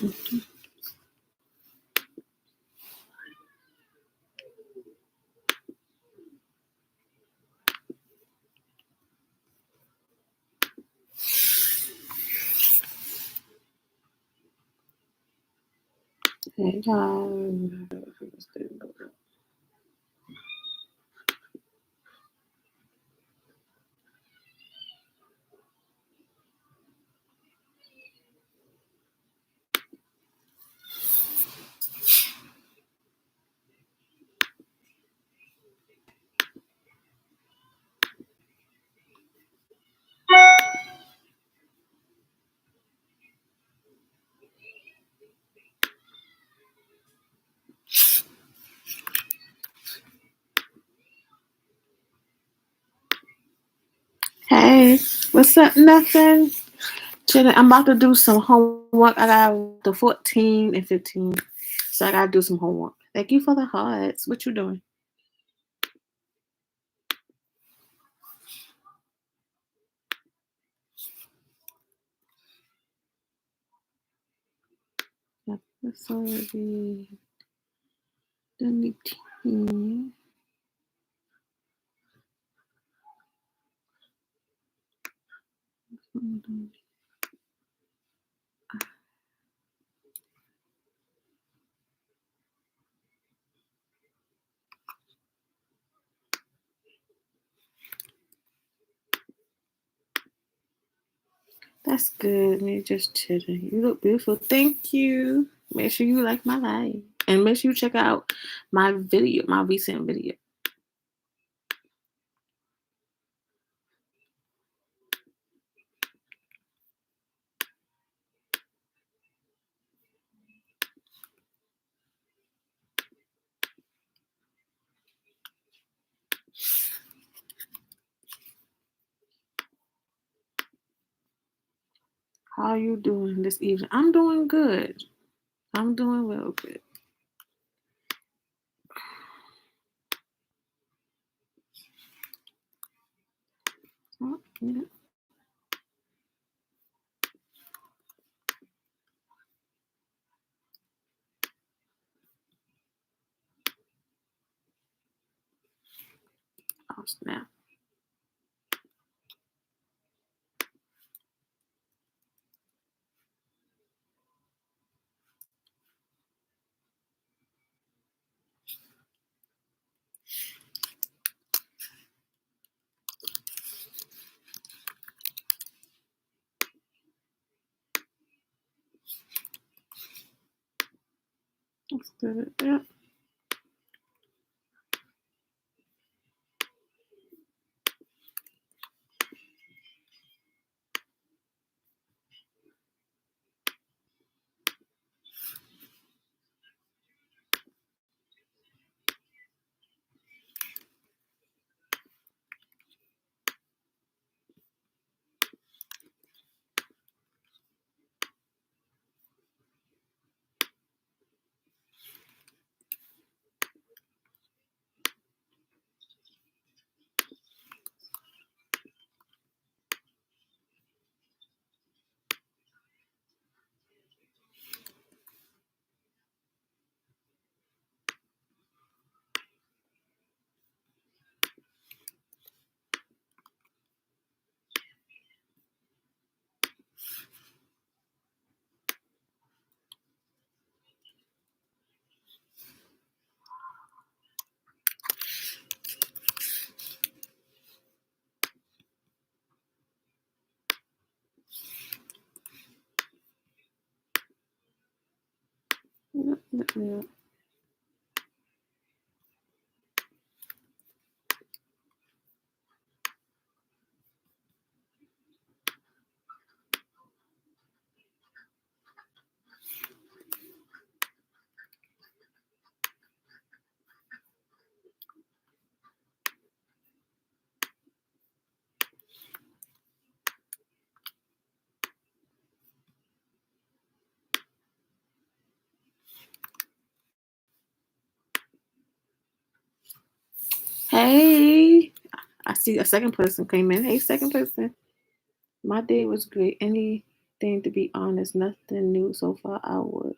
Hey, Tom. Hey, what's up? Nothing. Chilling. I'm about to do some homework. I got the 14 and 15, so I gotta do some homework. Thank you for the hearts. What you doing? That's already done the team. That's good. Me just chilling. You look beautiful. Thank you. Make sure you like my live. And make sure you check out my video, my recent video. How are you doing this evening? I'm doing good. I'm doing real good. Oh, yeah. Oh, snap. That's good. Yeah. Yeah. Hey, I see a second person came in. Hey, second person. My day was great. Any thing, to be honest. Nothing new so far. I would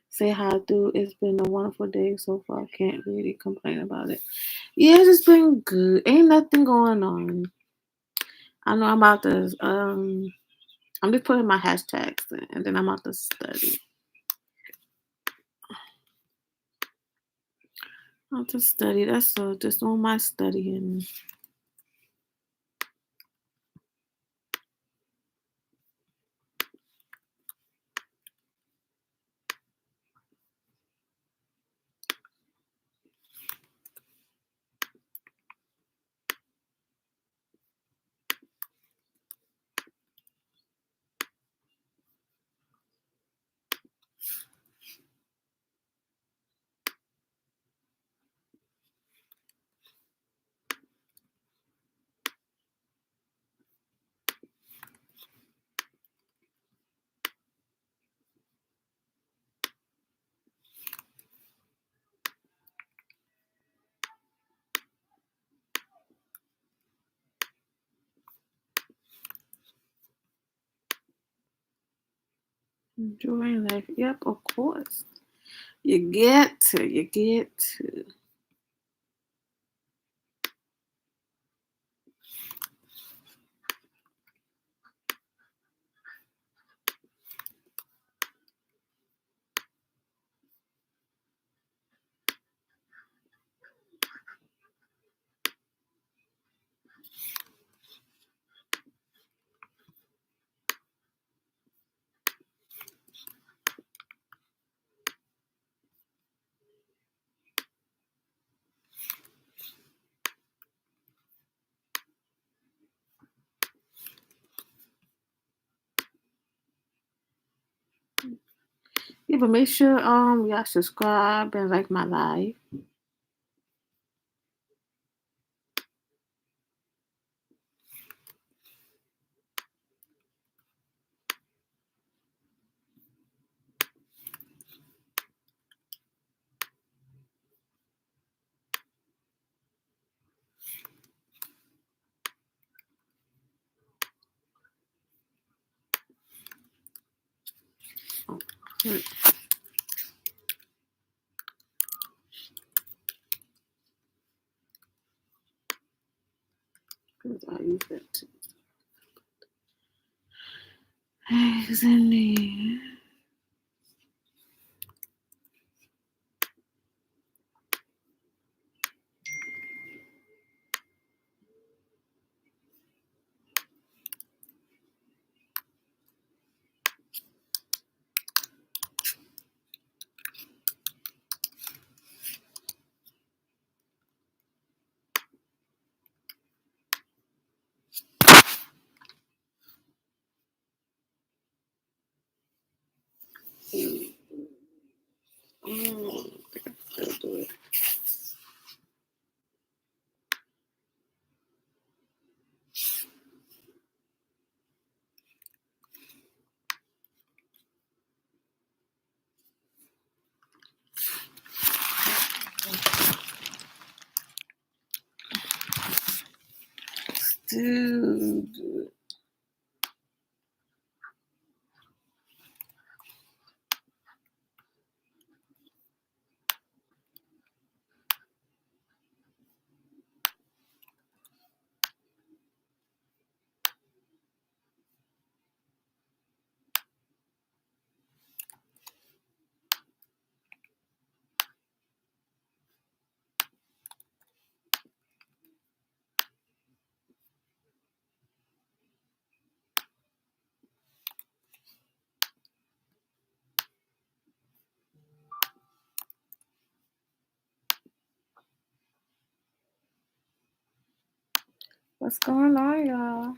say hi through. It's been a wonderful day so far. Can't really complain about it. Yeah, it's just been good. Ain't nothing going on. I know I'm about to I'm just putting my hashtags in, and then I'm about to study. I'll just study. That's all. Just on my studying. Enjoying life. Yep, of course. You get to. You get to. Yeah, but make sure y'all subscribe and like my live. Because I use that too. Eggs in there. I'll do it. Still do it. What's going on, y'all?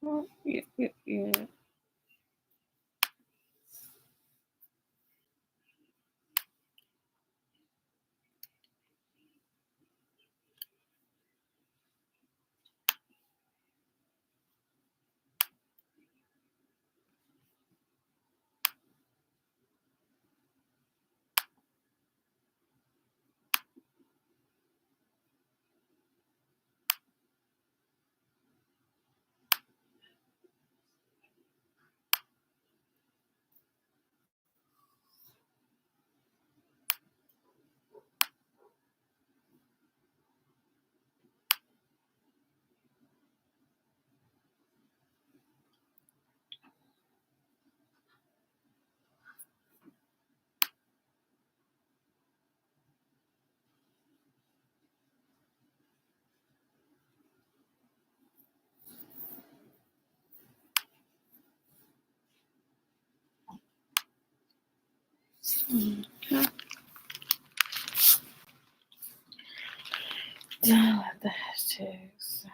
Oh, yeah. Okay. Done with the hashtags.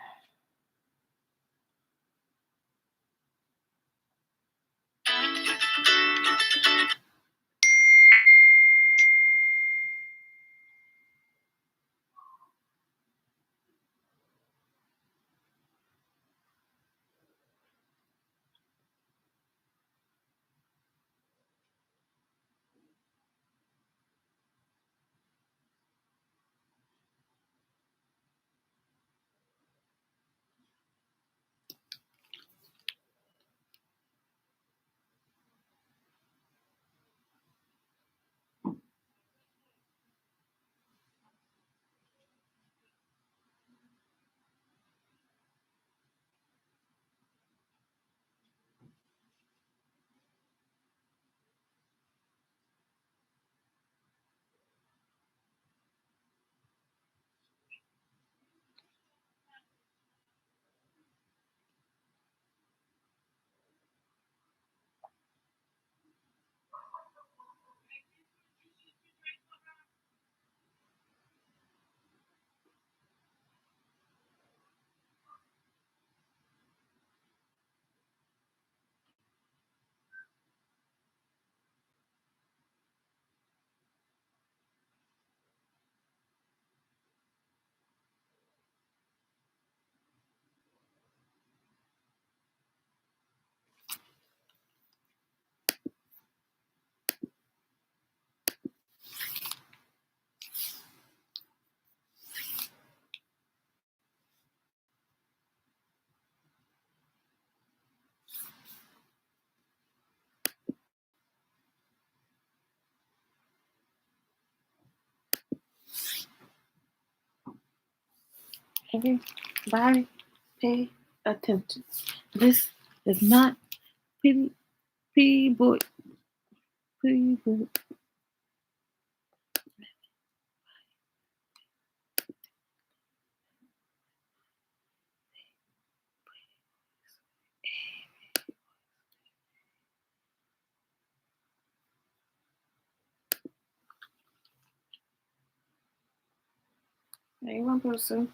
Everybody pay attention. This is not people. People. Hey, one person.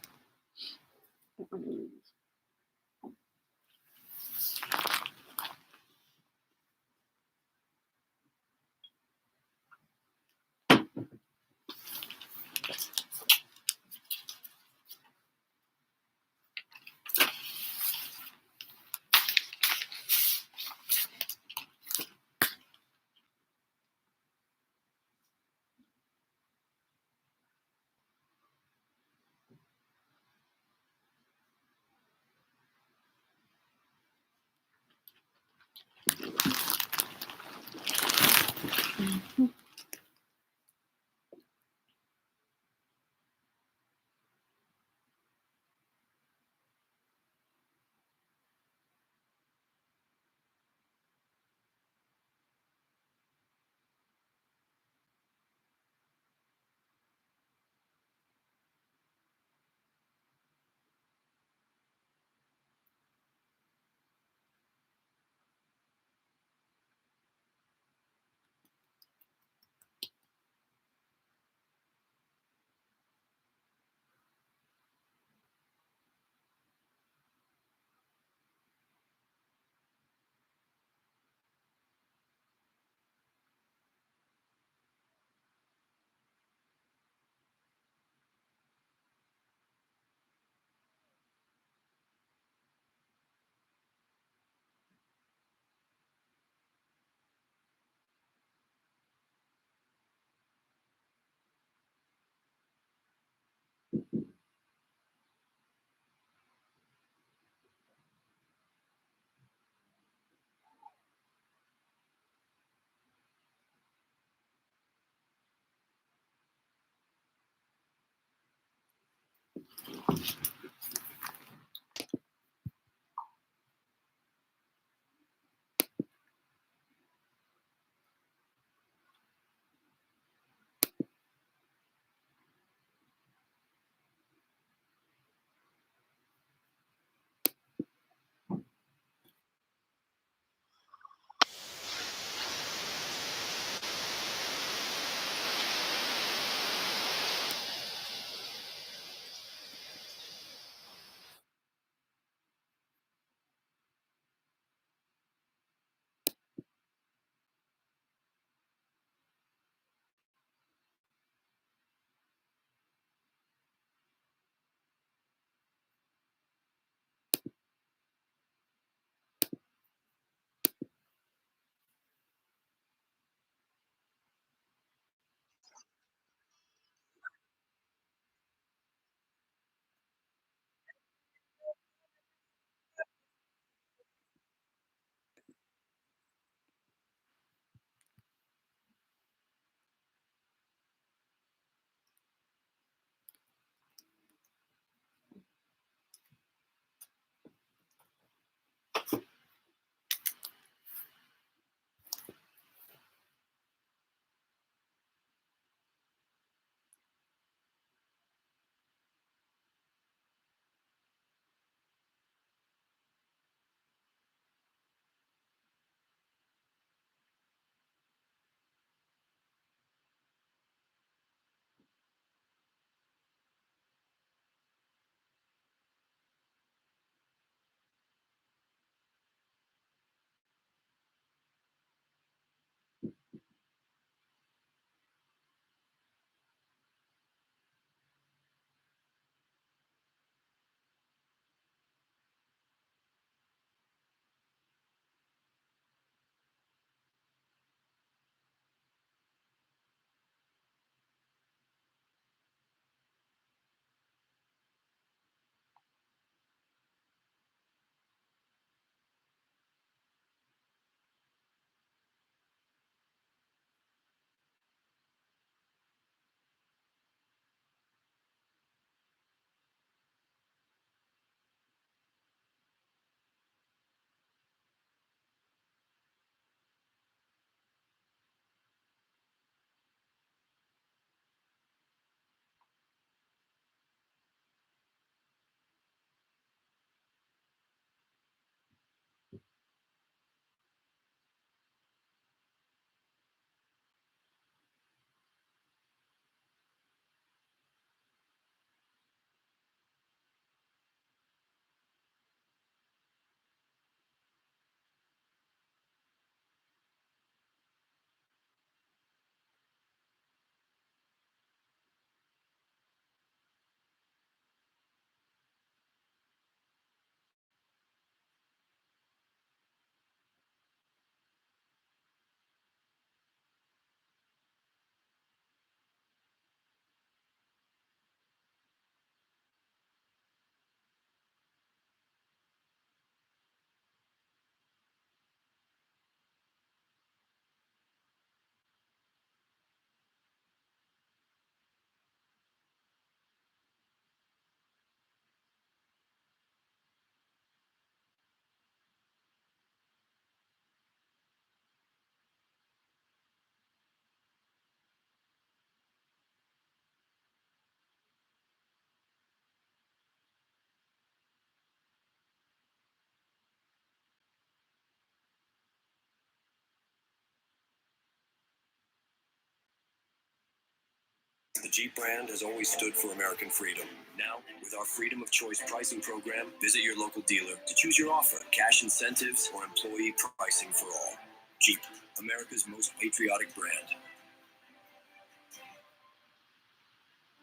The Jeep brand has always stood for American freedom. Now, with our Freedom of Choice pricing program, visit your local dealer to choose your offer, cash incentives, or employee pricing for all. Jeep, America's most patriotic brand.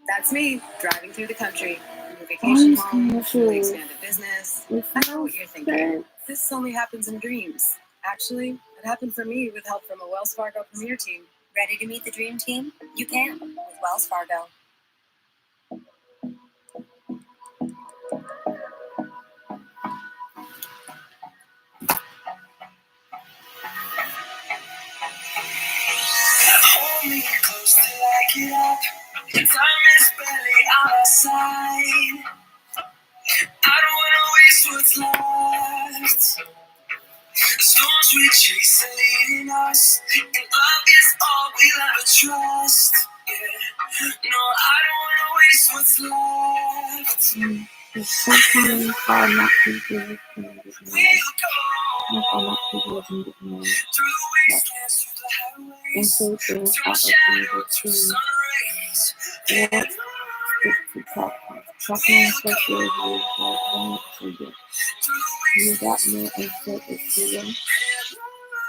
That's me, driving through the country. New vacation home, newly expanded business. I know what you're thinking. This only happens in dreams. Actually, it happened for me with help from a Wells Fargo Premier team. Ready to meet the dream team? You can with Wells Fargo. Hold me close till I get up. Time is barely on our side. I don't wanna waste what's left. The storms we chase are leading us, and love is all we'll ever trust. Yeah. No, I don't wanna waste what's left. It's sometimes hard not to do it. We'll go Not to do it and get mad. through the wastelands, through the And highways, so things through my out of shadow, the through the trees. sun rays. What stick to talk? Talking especially if you like one to get. You got me and said it to them.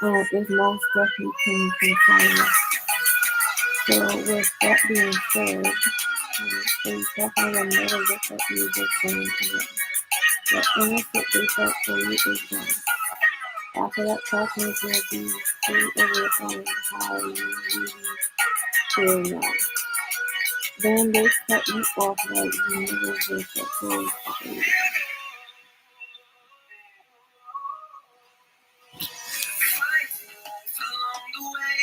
It's most definitely came from silence. So with that being said, they definitely will never look at you the same again. The innocent they felt for you is gone. After that talking will be free over on how you really feel now. Then they cut you off like you never were supposed to be. Along the way,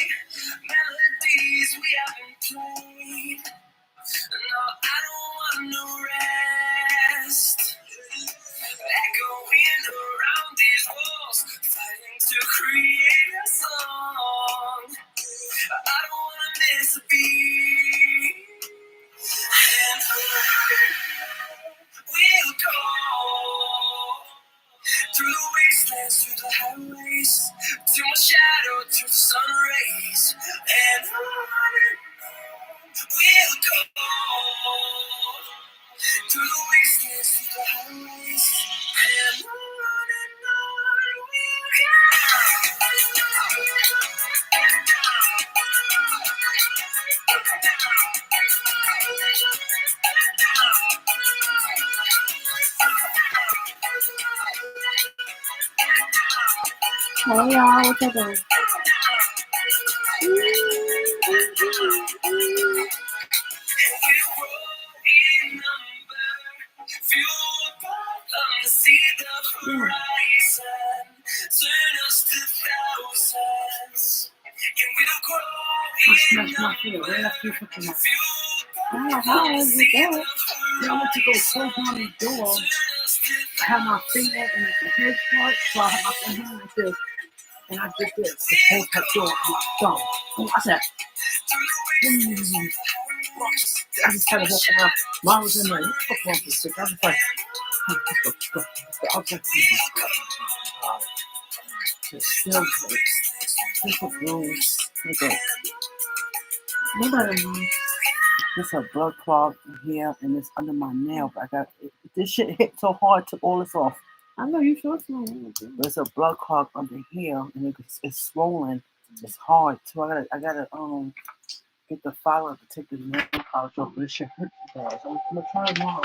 melodies we haven't played. No, I don't want no rest. Echoing around these walls, fighting to create a song. I don't wanna miss a beat. And we'll go through the wastelands, through the highways, through my shadow, through the sun rays. And we'll go through the wastelands, through the highways. And on we'll go. Hey y'all, what's up, guys? I smashed my finger right after you fucking mouth. Oh, how is it that? Yeah, I went to go close my door. I had my finger in the head part, so I had my hand like this. And I did this to close her door with my thumb. And I said, I just had to walk around. Mom was in there. You fuck off this shit. I was like, I was like, it still hurts. This is gross. Okay. Nobody knows. There's a blood clot here and it's under my nail. But I got this shit hit so hard to all this off. I know you sure smell. There's a blood clot under here and it's swollen. It's hard. So I gotta get the filer to take the nail polish off. This shit hurts bad. So I'm gonna try tomorrow.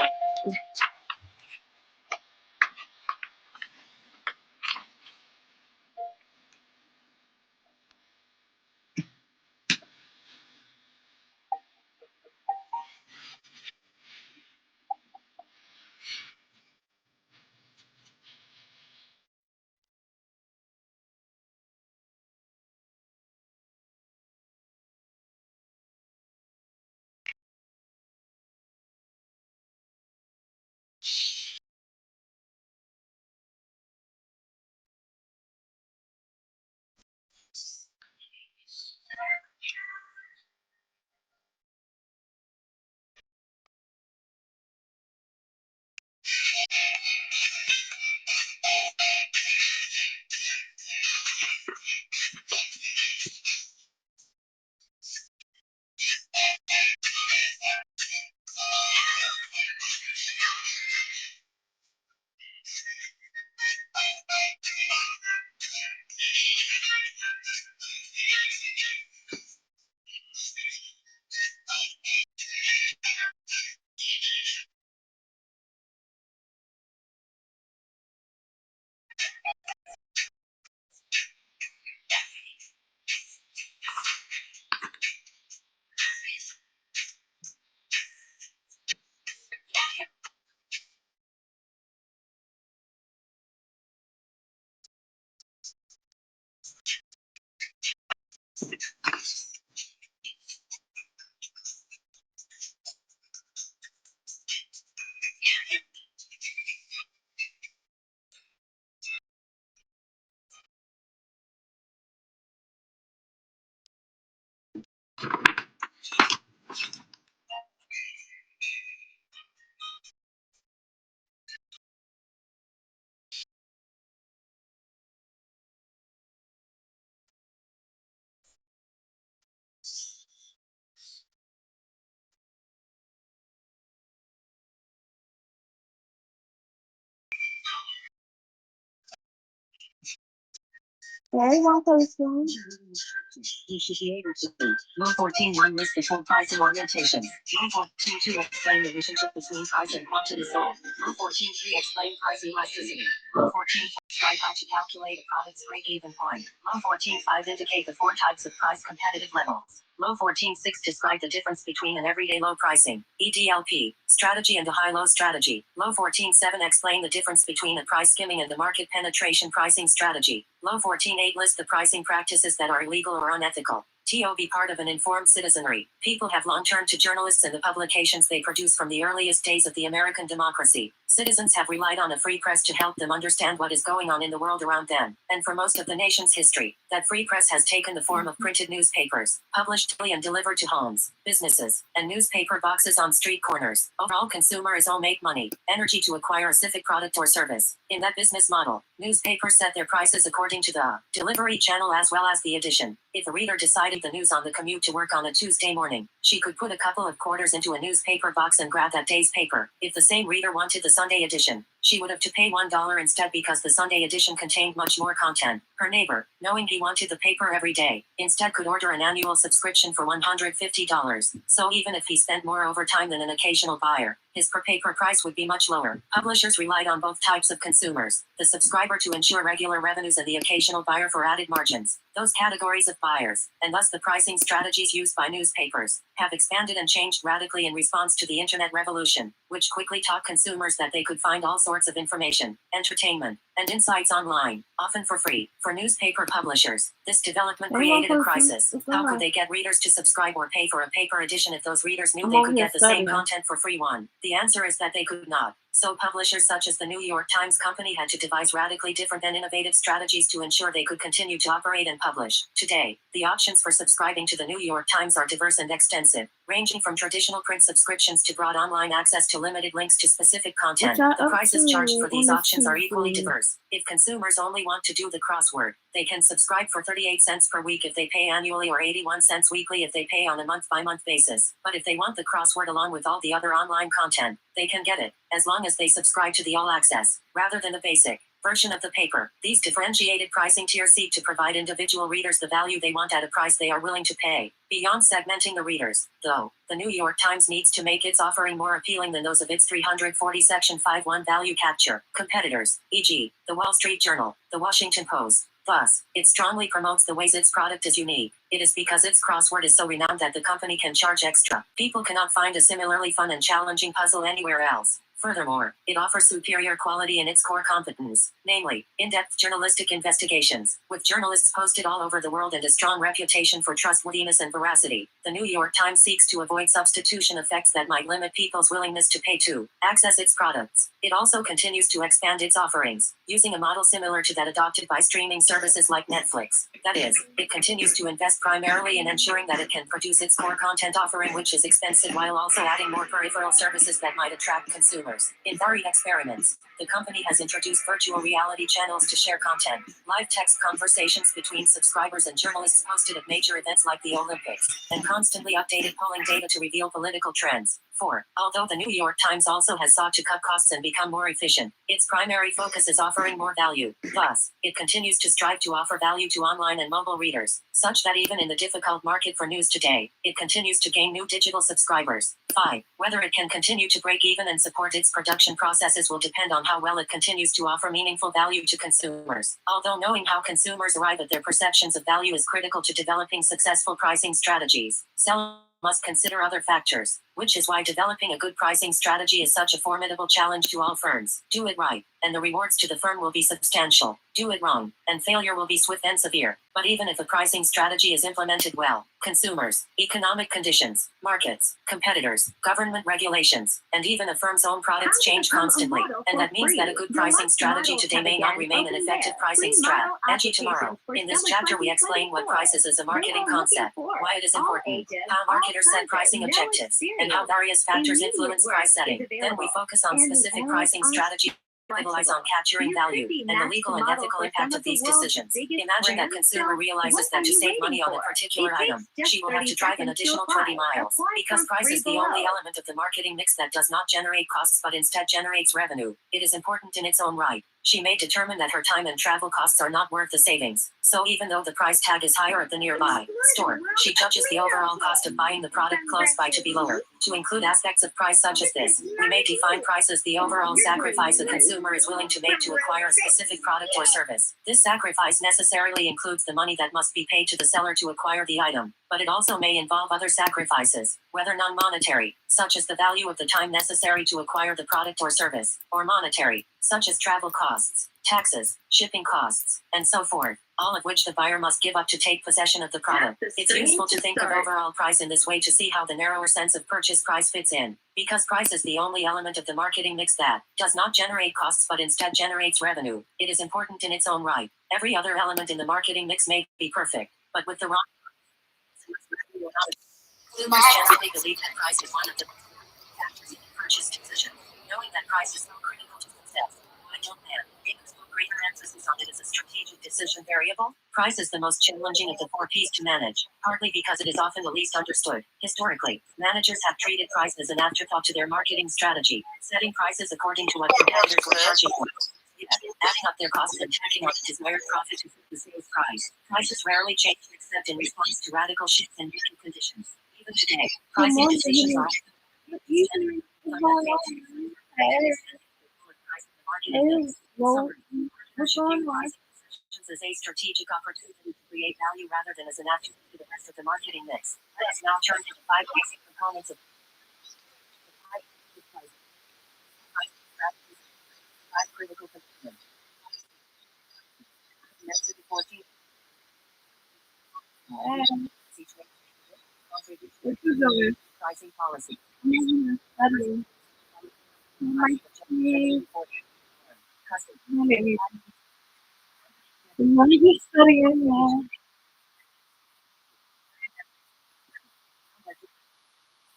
Very one person. Rule 14 1 list the full pricing orientation. Rule 14 2 explain the relationship between price and quantity sold. Rule 14 3 explain pricing elasticity. Rule 14 4 how to calculate a product's break-even point. Rule 14 5 indicate the 4 types of price competitive levels. Rule 14 6 describe the difference between an everyday low pricing (EDLP) strategy and a high-low strategy. Rule 14 7 explain the difference between a price skimming and the market penetration pricing strategy. Rule 14 8 list the pricing practices that are illegal or unethical. To be part of an informed citizenry. People have long turned to journalists and the publications they produce from the earliest days of the American democracy. Citizens have relied on a free press to help them understand what is going on in the world around them. And for most of the nation's history, that free press has taken the form of printed newspapers, published daily and delivered to homes, businesses, and newspaper boxes on street corners. Overall, consumers all make money, energy to acquire a specific product or service. In that business model, newspapers set their prices according to the delivery channel as well as the edition. If a reader decided the news on the commute to work on a Tuesday morning, she could put a couple of quarters into a newspaper box and grab that day's paper. If the same reader wanted the Sunday edition, she would have to pay $1 instead because the Sunday edition contained much more content. Her neighbor, knowing he wanted the paper every day, instead could order an annual subscription for $150. So even if he spent more overtime than an occasional buyer, his per paper price would be much lower. Publishers relied on both types of consumers, the subscriber to ensure regular revenues and the occasional buyer for added margins. Those categories of buyers, and thus the pricing strategies used by newspapers, have expanded and changed radically in response to the internet revolution, which quickly taught consumers that they could find all sorts of information, entertainment, and insights online, often for free. For newspaper publishers, this development created a crisis. How could they get readers to subscribe or pay for a paper edition if those readers knew they could get the same content for free one? The answer is that they could not. So publishers such as the New York Times Company had to devise radically different and innovative strategies to ensure they could continue to operate and publish. Today, the options for subscribing to the New York Times are diverse and extensive, ranging from traditional print subscriptions to broad online access to limited links to specific content. The prices charged for these options are equally diverse. If consumers only want to do the crossword, they can subscribe for 38 cents per week if they pay annually or 81 cents weekly if they pay on a month-by-month basis. But if they want the crossword along with all the other online content, they can get it, as long as they subscribe to the all access, rather than the basic version of the paper. These differentiated pricing tiers seek to provide individual readers the value they want at a price they are willing to pay. Beyond segmenting the readers, though, the New York Times needs to make its offering more appealing than those of its 340 Section 5.1 value capture competitors, e.g., the Wall Street Journal, the Washington Post. Thus, it strongly promotes the ways its product is unique. It is because its crossword is so renowned that the company can charge extra. People cannot find a similarly fun and challenging puzzle anywhere else. Furthermore, it offers superior quality in its core competence, namely, in-depth journalistic investigations, with journalists posted all over the world and a strong reputation for trustworthiness and veracity. The New York Times seeks to avoid substitution effects that might limit people's willingness to pay to access its products. It also continues to expand its offerings, using a model similar to that adopted by streaming services like Netflix. That is, it continues to invest primarily in ensuring that it can produce its core content offering, which is expensive, while also adding more peripheral services that might attract consumers. In varied experiments, the company has introduced virtual reality channels to share content, live text conversations between subscribers and journalists posted at major events like the Olympics, and constantly updated polling data to reveal political trends. 4. Although the New York Times also has sought to cut costs and become more efficient, its primary focus is offering more value. Thus, it continues to strive to offer value to online and mobile readers, such that even in the difficult market for news today, it continues to gain new digital subscribers. 5. Whether it can continue to break even and support its production processes will depend on how well it continues to offer meaningful value to consumers. Although knowing how consumers arrive at their perceptions of value is critical to developing successful pricing strategies, sellers must consider other factors, which is why developing a good pricing strategy is such a formidable challenge to all firms. Do it right, and the rewards to the firm will be substantial. Do it wrong, and failure will be swift and severe. But even if a pricing strategy is implemented well, consumers, economic conditions, markets, competitors, government regulations, and even a firm's own products change constantly. And that means that a good pricing strategy today may not remain an effective pricing strat. Edgy tomorrow. In this chapter we explain what price is as a marketing concept, why it is important, how marketers set pricing objectives, and how various factors influence price setting. Then we focus on specific pricing strategies capitalize on capturing value, and the legal and ethical impact of these decisions. Imagine that consumer realizes that to save money on a particular item, she will have to drive an additional 20 miles. Because price is the only element of the marketing mix that does not generate costs but instead generates revenue, it is important in its own right. She may determine that her time and travel costs are not worth the savings. So even though the price tag is higher at the nearby store, she judges the overall cost of buying the product close by to be lower. To include aspects of price such as this, we may define price as the overall sacrifice a consumer is willing to make to acquire a specific product or service. This sacrifice necessarily includes the money that must be paid to the seller to acquire the item, but it also may involve other sacrifices, whether non-monetary, such as the value of the time necessary to acquire the product or service, or monetary, such as travel costs, taxes, shipping costs, and so forth, all of which the buyer must give up to take possession of the product. It's useful to think of overall price in this way to see how the narrower sense of purchase price fits in, because price is the only element of the marketing mix that does not generate costs but instead generates revenue. It is important in its own right. Every other element in the marketing mix may be perfect, but with the wrong consumers generally believe that price is one of the factors in the purchase decision. Knowing that price is so critical to success, why don't they put greater emphasis on it as a strategic decision variable? Price is the most challenging of the 4 Ps to manage, partly because it is often the least understood. Historically, managers have treated price as an afterthought to their marketing strategy, setting prices according to what competitors were charging for. Adding up their costs and tacking on the desired profit to fit the sales price. Prices rarely change except in response to radical shifts in market conditions. Even today, pricing decisions are as a strategic opportunity to create value rather than as an afterthought to the rest of the marketing mix. Let us now turn to the 5 basic components of pricing. 5 critical components. Next to the 14. Pricing policy.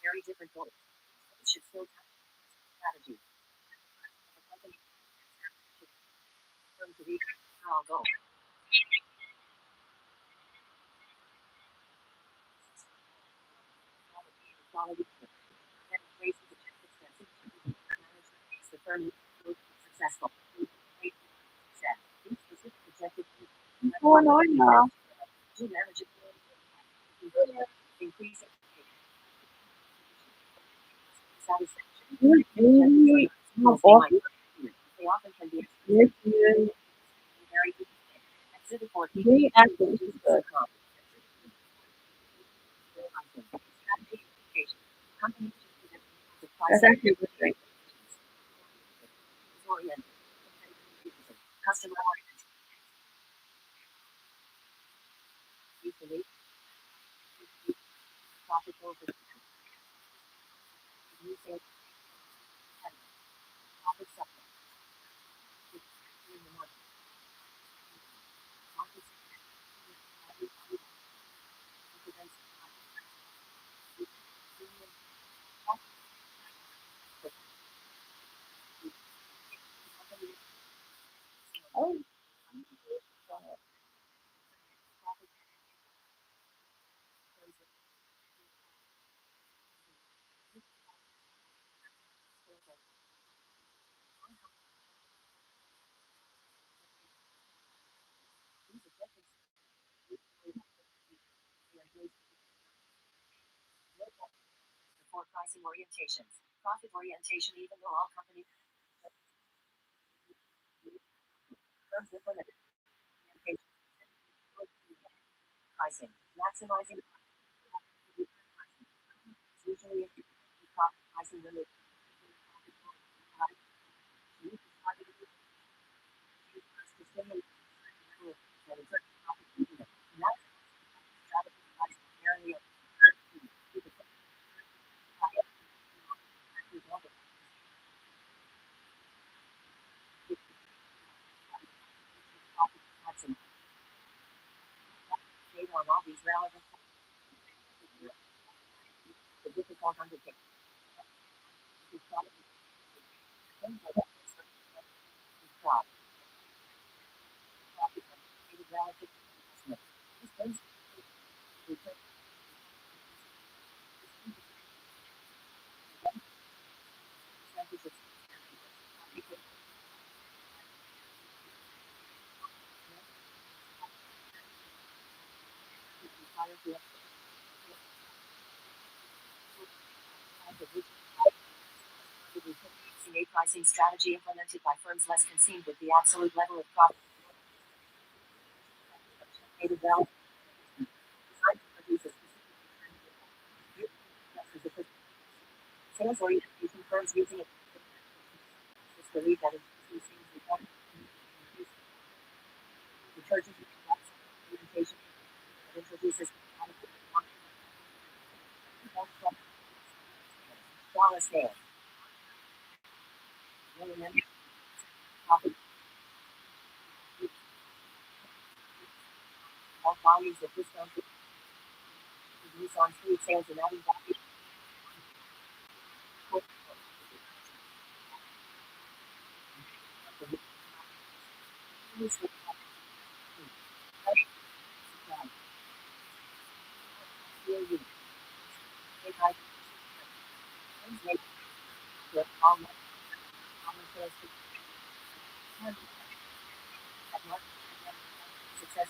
Very different goals. It should still strategy. To the overall goal. Quality. The firm successful. Going on, y'all. Increase They often can be Yes, very exhibit for they actually good. That's actually a good thing. Customer oriented. Profit over using profit supplement. In the market. Oh, For pricing orientations. Profit orientation, even though all companies pricing, maximizing usually profit pricing related on all these relevant the difficult undertaking. Relative investment. This brings return percentages. A pricing strategy implemented by firms less concerned with the absolute level of profit. Sales orientation firms using it believe that increasing the church's orientation introduces dollar sales. Volumes of discount use on food sales and adding value. Success.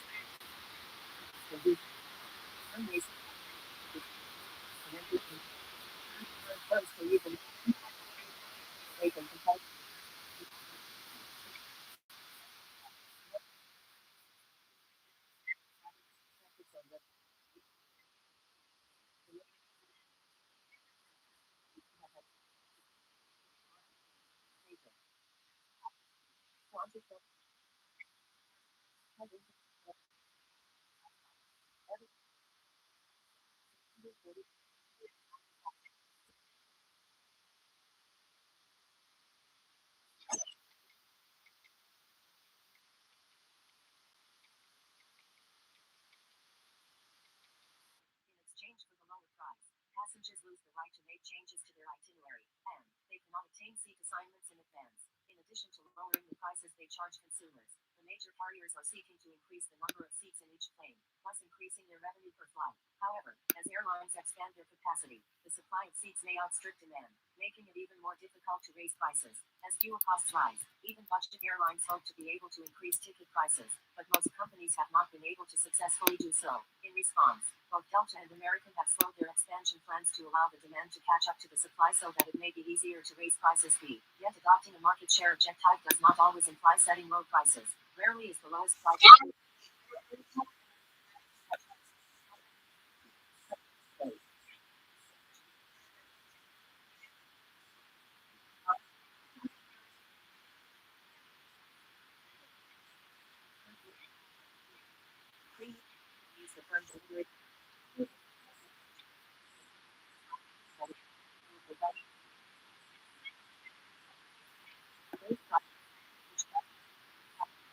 Exchange for the lower price, passengers lose the right to make changes to their itinerary, and they cannot obtain seat assignments in advance. In addition to lowering the prices they charge consumers, the major carriers are seeking to increase the number of seats in each plane, thus increasing their revenue per flight. However, as airlines expand their capacity, the supply of seats may outstrip demand, making it even more difficult to raise prices. As fuel costs rise, even budget airlines hope to be able to increase ticket prices, but most companies have not been able to successfully do so. In response, both Delta and American have slowed their expansion plans to allow the demand to catch up to the supply so that it may be easier to raise prices. Yet adopting a market share of jet type does not always imply setting low prices. Rarely is the lowest price. Use the firm's